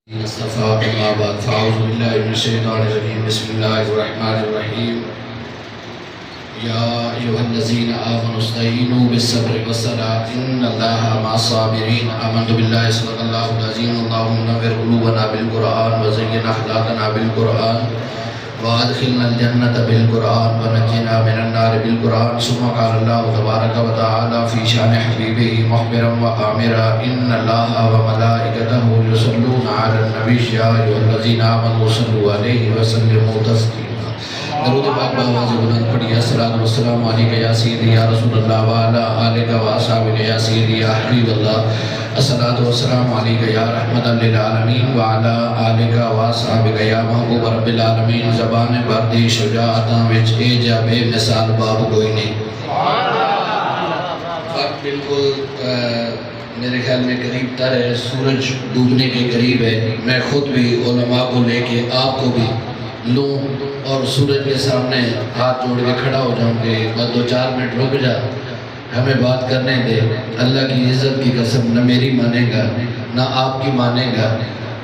مصطفى أما بعد فأعوذ بالله من الشيطان الرجيم بسم الله الرحمن الرحيم يا أيها الذين آمنوا استعينوا بالصبر والصلاة إن الله مع الصابرين آمنت بالله صدق الله العظيم اللهم نور قلوبنا بالقرآن وزين أخلاقنا بالقرآن وأدخلنا الجنة بالقرآن ونجنا من النار بالقرآن ثم قال الله تبارك وتعالى في شأن حبيبه مخبرا وآمرا إن الله وملائكته يصلون على النبي يا أيها الذين آمنوا صلوا عليه وسلموا تسليما درود پاک بآواز بلند پڑھیے الصلاۃ والسلام علیک یا سیدی یا رسول اللہ وعلی آلک و اصحابک یا سیدی یا حبیب اللہ الصلاۃ والسلام علیک یا رحمت للعالمین وعلی آلک و اصحابک یا محبوب رب العالمین زبان بردی شجاعتاں وچ اے جا بے مثال باب کوئی نہیں وقت بالکل میرے خیال میں قریب تر ہے سورج ڈوبنے کے قریب ہے میں خود بھی علماء کو لے کے آپ کو بھی لوں اور سورج کے سامنے ہاتھ جوڑ کے کھڑا ہو جاؤں کہ بس 2-4 منٹ رک جا ہمیں بات کرنے دے اللہ کی عزت کی قسم نہ میری مانے گا نہ آپ کی مانے گا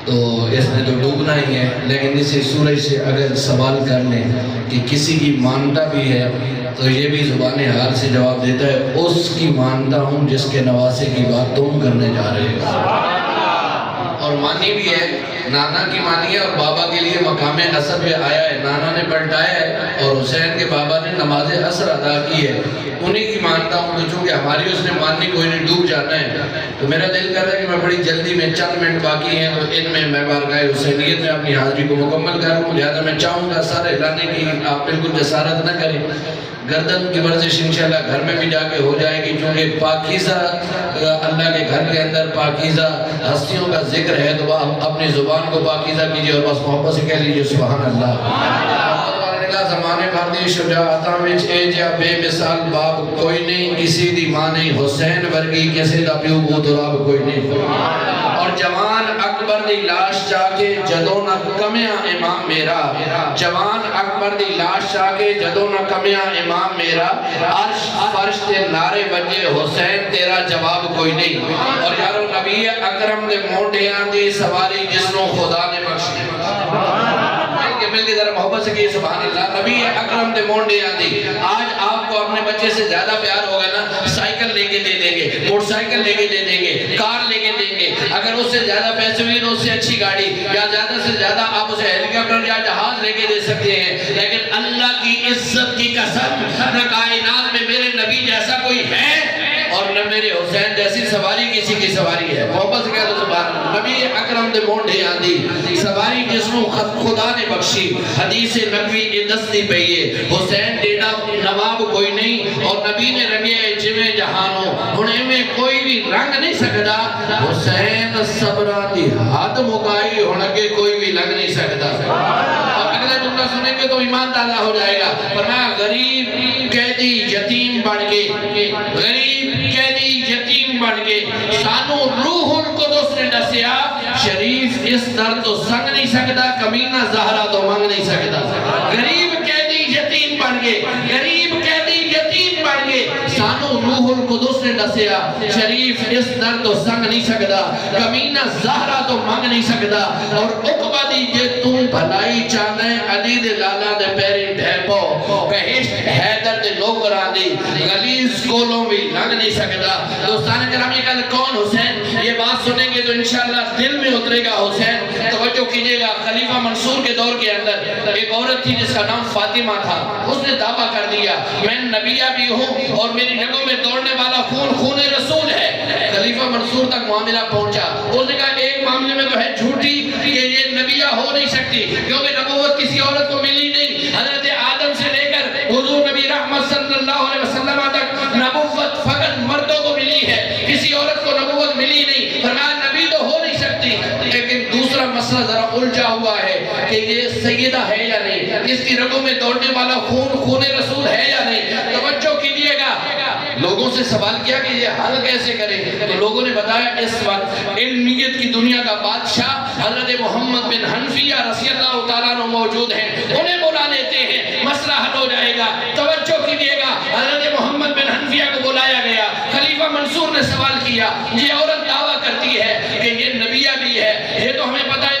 تو اس نے تو ڈوبنا ہی ہے لیکن اسے سورج سے اگر سوال کر لیں کہ کسی کی مانتا بھی ہے تو یہ بھی زبان حال سے جواب دیتا ہے اس کی مانتا ہوں جس کے نواسے کی بات تم کرنے جا رہے ہو اور مانی بھی ہے نانا کی مانی ہے اور بابا کے لیے مقام عصر پہ آیا ہے نانا نے پلٹایا ہے اور حسین کے بابا نے نماز عصر ادا کی ہے انہی کی مانتا ہوں تو چونکہ ہماری اس نے ماننی کوئی نہیں ڈوب جانا ہے تو میرا دل کر رہا ہے کہ میں بڑی جلدی میں چند منٹ باقی ہیں تو ان میں بارگاہ حسینیت میں اپنی حاضری کو مکمل کروں لہذا میں چاہوں گا سارے ہلانے کی آپ بالکل جسارت نہ کریں گردن کی ورزش انشاءاللہ گھر میں بھی جا کے ہو جائے گی کیونکہ پاکیزہ اللہ کے گھر کے اندر پاکیزہ ہستیوں کا ذکر ہے تو اپنی زبان کو پاکیزہ کیجئے اور بس محبت سے کہہ لیجئے سبحان اللہ زمانے بھردی شجاعتاں وچ اے جا بے مثال باب کوئی نہیں کسی دی ماں نہیں حسین ورگی کسی دا پیو بو دراب کوئی نہیں اور جوان اکبر دی لاش چاکے جدوں نہ کمیاں امام میرا جوان اکبر دی لاش چاکے جدوں نہ کمیاں امام میرا عرش فرش تے نعرے بجے حسین تیرا جواب کوئی نہیں اور یارو نبی اکرم دے موڈیاں دی سواری جس نو خدا نے بخشی مل کے ذرا محبت سے کہیے سبحان اللہ نبی اکرم دے مونڈے آدھی آج آپ کو اپنے بچے سے زیادہ پیار ہوگا نا سائیکل لے کے دے دیں گے موٹر سائیکل لے کے دے دیں گے کار لے کے دیں گے اگر اس سے زیادہ پیسے ہوئی تو اس سے اچھی گاڑی یا زیادہ سے زیادہ آپ اسے ہیلی کاپٹر یا جہاز لے کے دے سکتے ہیں لیکن اللہ کی عزت کی قسم نہ کائنات میں میرے نبی جیسا کوئی ہے اور نہ میرے حسین جیسی سواری کسی کی سواری ہے محبت سے کہہ دو سبحان اللہ نبی اکرم دے مونڈے آندھی سواری جس نو خدا نے بخشی حدیث نبوی کی دستی پہیے حسین ڈیڑا نواب کوئی نہیں اور نبی نے رنگے جویں جہانوں انہیں میں کوئی بھی رنگ نہیں سکتا حسین صبرہ دی حد مکائی ہونکے کوئی بھی لگ نہیں سکتا اور اگلا جملہ سنیں گے تو ایمان تازہ ہو جائے گا فرمایا غریب قیدی یتیم بڑھ کے غریب قیدی یتیم بڑھ کے سانو روح القدس نے دسیا شریف اس در تو سنگ نہیں سکتا کمینہ زہرہ تو منگ نہیں سکتا غریب قیدی یتیم بڑھ کے غریب قیدی یتیم بڑھ کے سانو روح القدس نے دسیا شریف اس در تو سنگ نہیں سکتا کمینہ زہرہ تو منگ نہیں سکتا اور اقبہ دی جے تم بھلائی چاہنے علی دے لالا دے پیری ڈھیپو بہشت حیدر دے لوگ راندی غلیظ کولوں بھی لگ نہیں سکتا دوستان کرامی کل کون حسین یہ بات سنیں گے تو انشاءاللہ دل میں اترے گا حسین توجہ کیجئے گا خلیفہ منصور کے دور کے اندر ایک عورت تھی جس کا نام فاطمہ تھا اس نے دعویٰ کر دیا میں نبیہ بھی ہوں اور میری رگوں میں دوڑنے والا خون رسول ہے خلیفہ منصور تک معاملہ پہنچا اس نے کہا ایک معاملے میں تو ہے جھوٹی کہ یہ نبیہ ہو نہیں سکتی کیونکہ نبوت کسی عورت کو ملی نہیں حضرت آدم سے لے کر حضور نبی رحمت صلی اللہ علیہ وسلم تک نبوت فقط مردوں کو ملی ہے کسی عورت کو نبوت ملی نہیں فرمایا نبی تو ہو نہیں سکتی لیکن دوسرا مسئلہ ذرا الجھا ہوا ہے کہ یہ سیدہ ہے یا نہیں اس کی رگوں میں دوڑنے والا خون رسول ہے یا نہیں توجہ کیجئے گا لوگوں سے سوال کیا کہ یہ حل کیسے کریں تو لوگوں نے بتایا اس وقت علمیت کی دنیا کا بادشاہ حضرت محمد بن حنفیہ رضی اللہ تعالیٰ عنہ موجود ہیں انہیں بلا لیتے ہیں مسئلہ حل ہو جائے گا توجہ کیجئے گا حضرت محمد بن حنفیہ کو بلایا گیا خلیفہ منصور نے سوال کیا یہ عورت دعویٰ کرتی ہے کہ یہ نبیہ بھی ہے یہ تو ہمیں پتہ ہے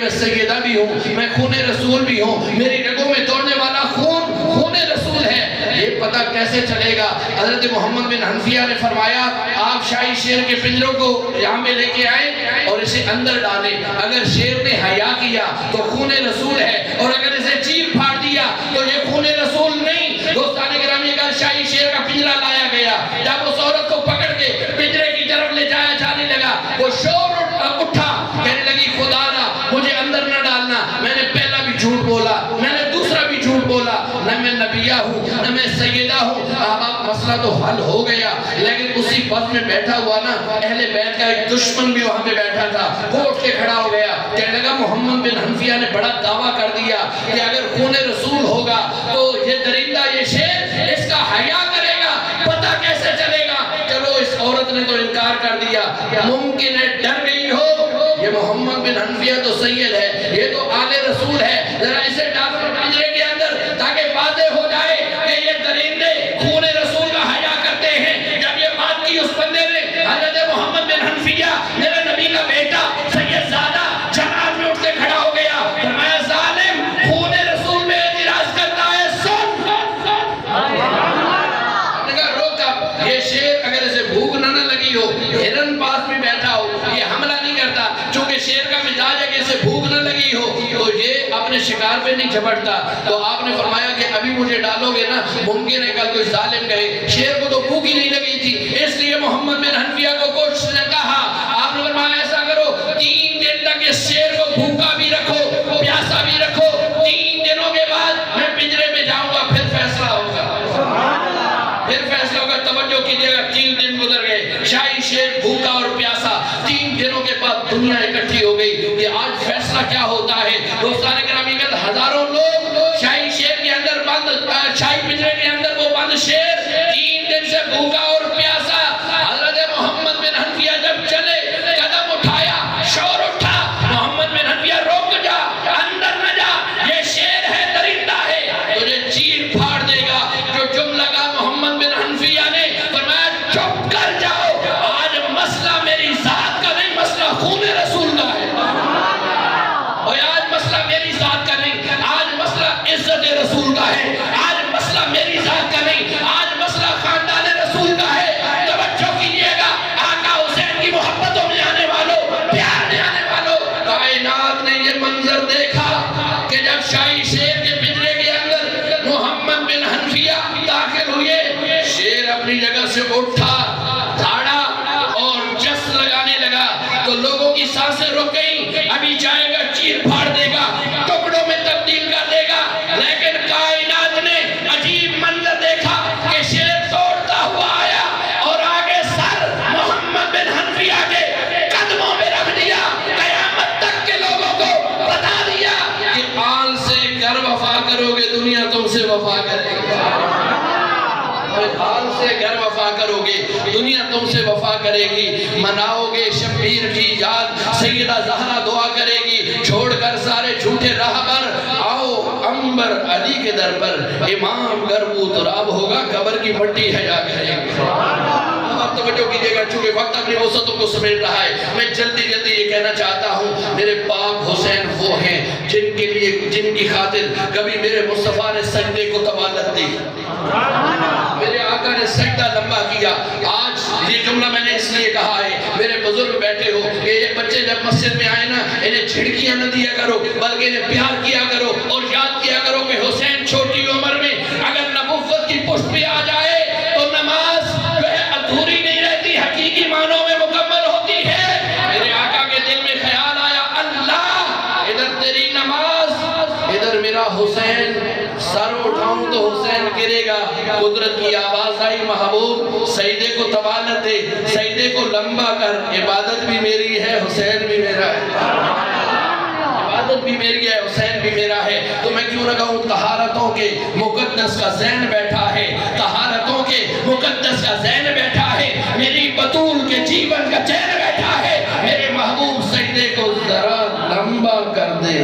میں سیدہ بھی ہوں، میں خون رسول بھی ہوں، میری رگوں میں دوڑنے والا خون رسول ہے۔ یہ پتہ کیسے چلے گا؟ حضرت محمد بن حنفیہ نے فرمایا آپ شاہی شیر کے پنجروں کو یہاں میں لے کے آئیں اور اسے اندر ڈالیں، اگر شیر نے حیا کیا تو خون رسول ہے، اور اگر اسے چیر پھاڑ دیا تو یہ خون رسول نہیں۔ دوستان گرامی کا شاہی شیر کا پنجرا لایا گیا، جب اس عورت کو پکڑ کے پنجرے کی طرف لے جایا جانے لگا، وہ شور اٹھا، کہنے لگی خدا نہ مجھے اندر نہ ڈالنا، میں نے پہلا بھی جھوٹ بولا، میں نے دوسرا بھی جھوٹ بولا، نہ میں نبیہ ہوں نہ میں سیدہ ہوں۔ مسئلہ تو حل ہو گیا، لیکن اسی بس میں بیٹھا ہوا نا اہل بیت کا ایک دشمن بھی وہاں پہ بیٹھا تھا، وہ اٹھ کے کھڑا ہو گیا، کہنے لگا محمد بن حنفیہ نے بڑا دعویٰ کر دیا کہ اگر خون رسول ہوگا تو یہ درندہ یہ شیر اس کا حیا کرے گا، پتہ کیسے چلے گا؟ چلو اس عورت نے تو انکار کر دیا، ممکن ہے ڈر گئی ہو، یہ محمد بن حنفیہ تو سید ہے، یہ تو آل رسول ہے، ذرا اسے ڈالو پنجرے کے اندر تاکہ واضح ہو جائے کہ یہ درندے خون رسول کا حیا کرتے ہیں۔ جب یہ بات کی اس بندے نے، حضرت محمد بن حنفیہ میرے نبی کا بیٹا سید زادہ جماعت میں اٹھ کے کھڑا ہو گیا، فرمایا ظالم خون رسول میں اعتراض کرتا ہے، سن روکا، یہ شیر اگر اسے بھوک نہ لگی ہو، ہرن پاس بھی بیٹھا ہو، یہ حملہ نہیں کرتا، چونکہ شیر کا مزاج ہے کہ اسے بھوک نہ لگی ہو تو یہ اپنے شکار پہ نہیں جھپٹتا۔ تو آپ نے فرمایا کہ ابھی مجھے ڈالو گے نا، ممکن ہے کل کوئی ظالم کہے شیر کو تو بھوک ہی نہیں لگی تھی، اس لیے محمد بن حنفیہ کو کچھ نے کہا، آپ نے فرمایا ایسا کرو 3 دن تک اس شیر کو بھوکا بھی رکھو، پیاسا بھی رکھو، 3 دنوں کے بعد میں پنجرے میں جاؤں گا، پھر فیصلہ ہوگا، پھر فیصلہ ہوگا۔ توجہ کیجئے گا، 3 دن گزر گئے، شاہی شیر بھوکا اور پیاسا، 3 دنوں کے بعد دنیا اکٹھی ہو گئی کہ آج فیصلہ کیا ہوتا ہے۔ دوستان گرامی کا ہزاروں لوگ شاہی شیر کے اندر بند، شاہی پنجرے کے اندر وہ بند شیر 3 دن سے بھوکا اور پیاسا۔ حضرت محمد بن حنفیہ جب چلے، قدم اٹھایا، شور اٹھا، محمد بن حنفیہ روک جا، اندر نہ جا، یہ شیر ہے، درندہ ہے، تجھے چیر پھاڑ دے گا۔ جو جملہ کا محمد بن حنفیہ نے فرمایا چپ کر جاؤ، آج مسئلہ میری ذات کا نہیں، مسئلہ خون رسول کا ہے، اور آج مسئلہ میری ذات کا نہیں، آج مسئلہ عزت رسول کا ہے، آج مسئلہ میری ذات کا نہیں، آج مسئلہ خاندان رسول کا ہے۔ توجہ کیجئے گا، آقا حسین کی محبتوں میں آنے والوں، پیار میں آنے والوں، کائنات نے یہ منظر دیکھا کہ جب شاہی شیر کے پنجرے کے اندر محمد بن حنفیہ داخل ہوئے، شیر اپنی جگہ سے اٹھا، دھاڑا اور جس لگانے لگا تو لوگوں کی سانسیں رک گئیں، ابھی جائے گا چیر پھاڑ دے گا، ٹکڑوں میں تبدیل کر دے گا، لیکن کائنات نے عجیب منظر دیکھا کہ شیر توڑتا ہوا آیا اور آگے سر محمد بن حنفیہ کے قدموں میں رکھ دیا، قیامت تک کے لوگوں کو بتا دیا کہ آن سے گر وفا کرو گے دنیا تم سے وفا کرے گی، حال سے گھر وفا کرو گے دنیا تم سے وفا کرے گی، مناؤ گے شبیر کی یاد سیدہ زہرا دعا کرے گی، چھوڑ کر سارے جھوٹے راہ پر آؤ عنبر علی کے در پر، امام گربو تراب ہوگا قبر کی مٹی حیا کرے گی۔ آپ توجہ کیجئے گا، چونکہ وقت اپنی وسعتوں کو سمیٹ رہا ہے، میں جلدی یہ کہنا چاہتا ہوں، میرے پاک حسین وہ ہیں جن کے لیے، جن کی خاطر کبھی میرے مصطفیٰ نے سجدے کو طوالت دی، میرے آقا نے سجدہ لمبا کیا۔ آج یہ جملہ میں نے اس لیے کہا ہے، میرے بزرگ بیٹھے ہو کہ یہ بچے جب مسجد میں آئے نا، انہیں جھڑکیاں نہ دیا کرو بلکہ انہیں پیار کیا کرو اور یاد کیا کرو کہ حسین چھوٹی عمر میں اگر نبوت کی پشت پہ آ جائے تو نماز جو ہے ادھوری نہیں رہتی، حقیقی معنوں میں مکمل ہوتی ہے۔ میرے آقا کے دل میں خیال آیا، اللہ ادھر تیری نماز، ادھر میرا حسین، سر اٹھاؤں تو حسین گرے گا۔ قدرت کی آواز آئی، محبوب سجدے کو طوالت دے، سجدے کو لمبا کر، عبادت بھی میری ہے حسین بھی میرا ہے، عبادت بھی میری ہے حسین بھی میرا ہے۔ تو میں کیوں نہ کہوں طہارتوں کے مقدس کا ذہن بیٹھا ہے، طہارتوں کے مقدس کا ذہن بیٹھا ہے، میری بطول کے جیون کا چین بیٹھا ہے، میرے محبوب سجدے کو ذرا لمبا کر دے،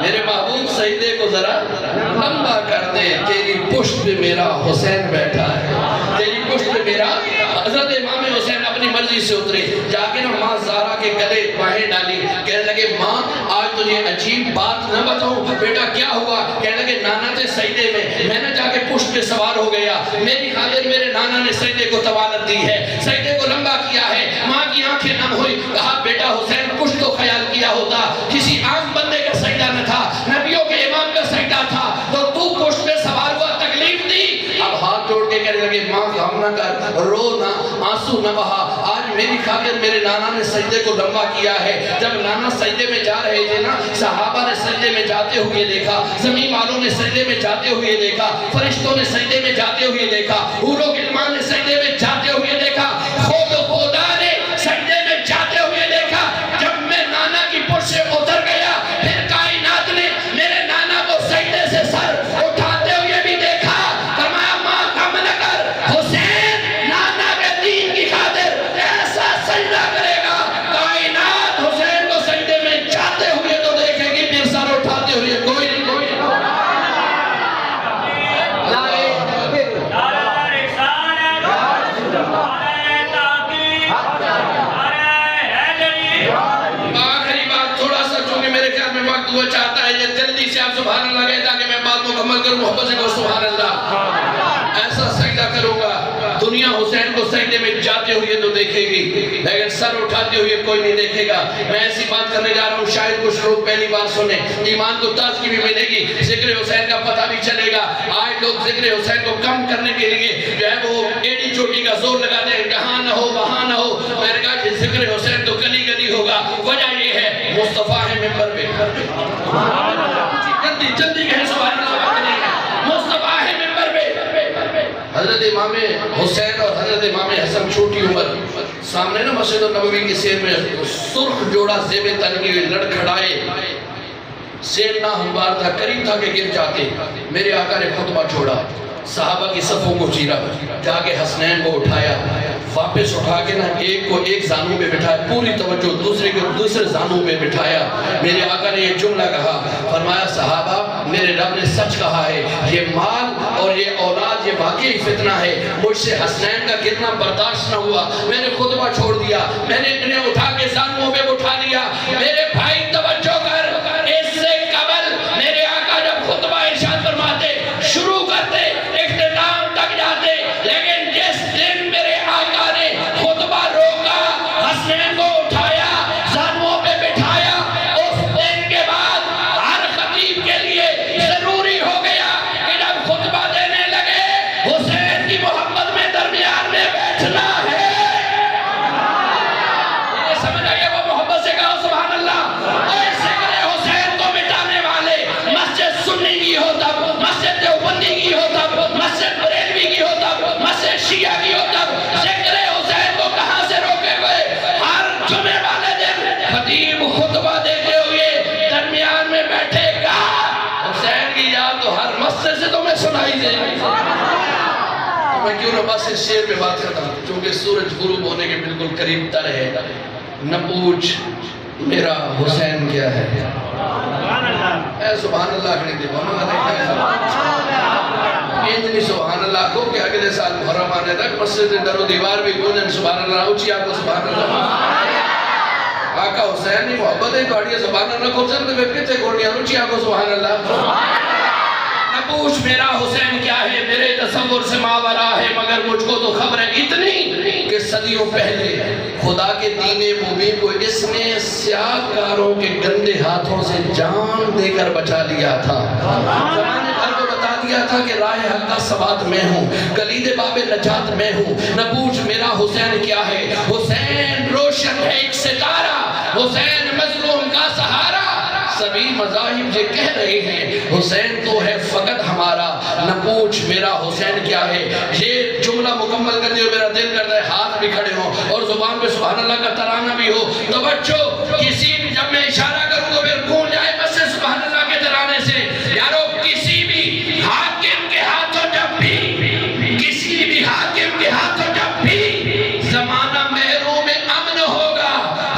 میرے محبوب سجدے کو ذرا لمبا کر دے، تیری پشت پہ میرا حسین بیٹھا ہے، تیری پشت پہ میرا۔ حضرت امام حسین اپنی مرضی سے اترے، جا کے نا ماں گلے باہیں ڈالی. کہنے لگے ماں آج تجھے عجیب بات نہ بتاؤں. بیٹا کیا ہوا؟ کہنے لگے نانا تھے سجدے میں نے جا کے پشت پہ سوار ہو گیا. میری خاطر میرے نانا نے سجدے کو طوالت دی ہے, سجدے کو لمبا کیا ہے. ماں کی آنکھیں نم ہوئی. کہا بیٹا حسین کچھ تو خیال کیا ہوتا, کسی عام بندے کا سجدہ نہ تھا, نبیوں کے امام کا سجدہ تھا, تو پشت پہ سوار ہوا, تکلیف دی. اب ہاتھ جوڑ کے کہنے لگے ماں غم نہ کر, رو نہ, آنسو نہ بہا. آج میری خاطر میرے نانا نے سجدے کو لمبا کیا ہے. جب نانا سجدے میں جا رہے تھے نا, صحابہ نے سجدے میں جاتے ہوئے دیکھا, زمین والوں نے سجدے میں جاتے ہوئے دیکھا, فرشتوں نے سجدے میں جاتے ہوئے دیکھا, حور و غلمان نے سجدے میں جاتے ہوئے دیکھا, خود خدا نے سجدے میں جاتے ہوئے دیکھا. جب میں نانا کی پشت سے اتر گیا, پھر کائنات نے میرے نانا کو سجدے سے سر اٹھاتے ہوئے بھی دیکھا. فرمایا ماں غم نہ کر, حسین نانا کے دین کی خاطر ایسا سجدہ کرے گا, کائنات حسین کو سجدے میں جاتے ہوئے تو دیکھے گی, پھر سر اٹھاتے ہوئے کوئی نہیں. وہ چاہتا ہے یہ جلدی سے آپ سبحان اللہ کہے تاکہ میں بات مکمل کروں. محبت سے کہو سبحان اللہ. ایسا سجدہ کروں گا, دنیا حسین کو سجدے میں جاتے ہوئے تو دیکھے گی, لیکن سر اٹھاتے ہوئے کوئی نہیں دیکھے گا. میں ایسی بات کرنے جا رہا ہوں, شاید کچھ لوگ پہلی بار سنیں, ایمان کو تازگی بھی ملے گی, ذکر حسین کا پتہ بھی چلے گا. آج لوگ ذکر حسین کو کم کرنے کے لیے جو ہے وہ ایڑی چوٹی کا زور لگاتے ہیں, کہاں نہ ہو وہاں نہ ہو. میں نے کہا کہ ذکر حسین تو گلی گلی ہوگا. وجہ یہ ہے مصطفیٰ ہے ممبر پہ, جلدی جلدی کہیں سبحان اللہ. مصطفیٰ ہے ممبر پہ. حضرت امام حسین اور حضرت امام حسن چھوٹی عمر, سامنے نا مسجد النبوی کی سیر میں سرخ جوڑا زیب تن کی لڑکھڑائے, سیر نہ ہموار تھا, قریب تھا کہ گر جاتے. میرے آقا نے خطبہ چھوڑا, صحابہ کی صفوں کو چیرا, جا کے حسنین کو اٹھایا, واپس اٹھا کے نا ایک کو ایک زانوں میں بٹھایا, پوری توجہ دوسرے کو دوسرے زانوں میں بٹھایا. میرے آقا نے یہ جملہ کہا, فرمایا صحابہ میرے رب نے سچ کہا ہے, یہ مال اور یہ اولاد یہ واقعی فتنہ ہے, مجھ سے حسنین کا گرنا برداشت نہ ہوا, میں نے خطبہ چھوڑ دیا, میں نے انہیں اٹھا کے زانوں میں اٹھا لیا. میرے بھائی توجہ کر, اس سے قبل میرے آقا جب خطبہ ارشاد فرماتے, شروع کرتے, اختتام تک جاتے, لیکن جس دن میرے آقا نے خطبہ روکا, حسنین کو اٹھایا, زانوں پہ بٹھایا, اس دن کے بعد ہر خطیب کے لیے ضروری ہو گیا کہ جب خطبہ دینے لگے, حسین کی محبت میں درمیان میں بیٹھنا ہے. یہ سمجھ آئیے, وہ محبت سے کہا سبحان اللہ. اور ذکر حسین کو مٹانے والے مسجد سنی کی ہو تب, مسجد دیوبندی کی ہو تب, مسجد بریلوی کی ہو تب, مسجد شیعہ کی ہو تب, ذکر حسین کو کہاں سے روکے ہوئے؟ ہر جمعے والے دن خطیب خطبہ دیتے ہوئے درمیان میں بیٹھے گا. حسین کی یاد تو ہر مسجد سے تمہیں سنائی دے گی. میں کیوں نہ بس اس شعر پہ بات کرتا ہوں, چونکہ سورج غروب ہونے کے بالکل قریب تر ہے. نہ پوچھ میرا حسین کیا ہے, اے سبحان اللہ کہنے دے, انجنی سبحان اللہ کو کہ اگلے سال محرم آنے تک مسجد در و دیوار بھی گونجن سبحان اللہ. اچھی آپ کو سبحان اللہ. آقا حسین نہیں محبت ہے تو آڑیے سبحان اللہ کو سن تو پھر کتے گونیا. اچھی آپ کو سبحان اللہ. نہ پوچھ میرا حسین کیا ہے, میرے تصور سے ماورا ہے, مگر مجھ کو تو خبر ہے اتنی کہ صدیوں پہلے خدا کے دین مبین کو اس نے سیاہ کاروں کے گندے ہاتھوں سے جان دے کر بچا لیا تھا. زمانے بھر کو بتا دیا تھا کہ راہ حق کا ثبات میں ہوں, کلید باب نجات میں ہوں. نہ پوچھ میرا حسین کیا ہے, حسین روشن ہے ایک ستارہ, حسین مظلوم کا سہارا. سبھی مذاہب یہ کہہ رہے ہیں حسین تو ہے فقط ہمارا. نہ پوچھ میرا حسین کیا ہے. یہ جملہ مکمل کرتے ہو میرا دل کرتا ہے ہاتھ بھی کھڑے ہوں اور زبان پہ سبحان اللہ کا ترانہ بھی ہو. توجہ, کسی بھی جب میں اشارہ کروں تو پھر گونج جائے بس سے سبحان اللہ کے ترانے سے. یارو کسی بھی حاکم کے ہاتھوں جب بھی, کسی بھی حاکم کے ہاتھوں جب بھی زمانہ محروم امن ہوگا,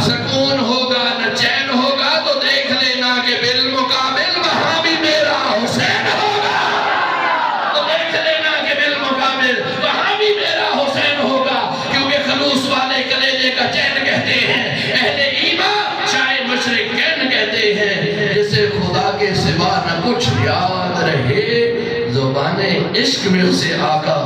سکون ہوگا, نہ چین ہوگا, تو دیکھ لینا کہ بالمقابل وہاں بھی میرا حسین ہوگا. تو دیکھ لینا کہ بالمقابل وہاں بھی میرا حسین ہوگا. کیونکہ خلوص والے کلیجے کا چین کہتے ہیں, اہل ایمان عشق میں اسے آقا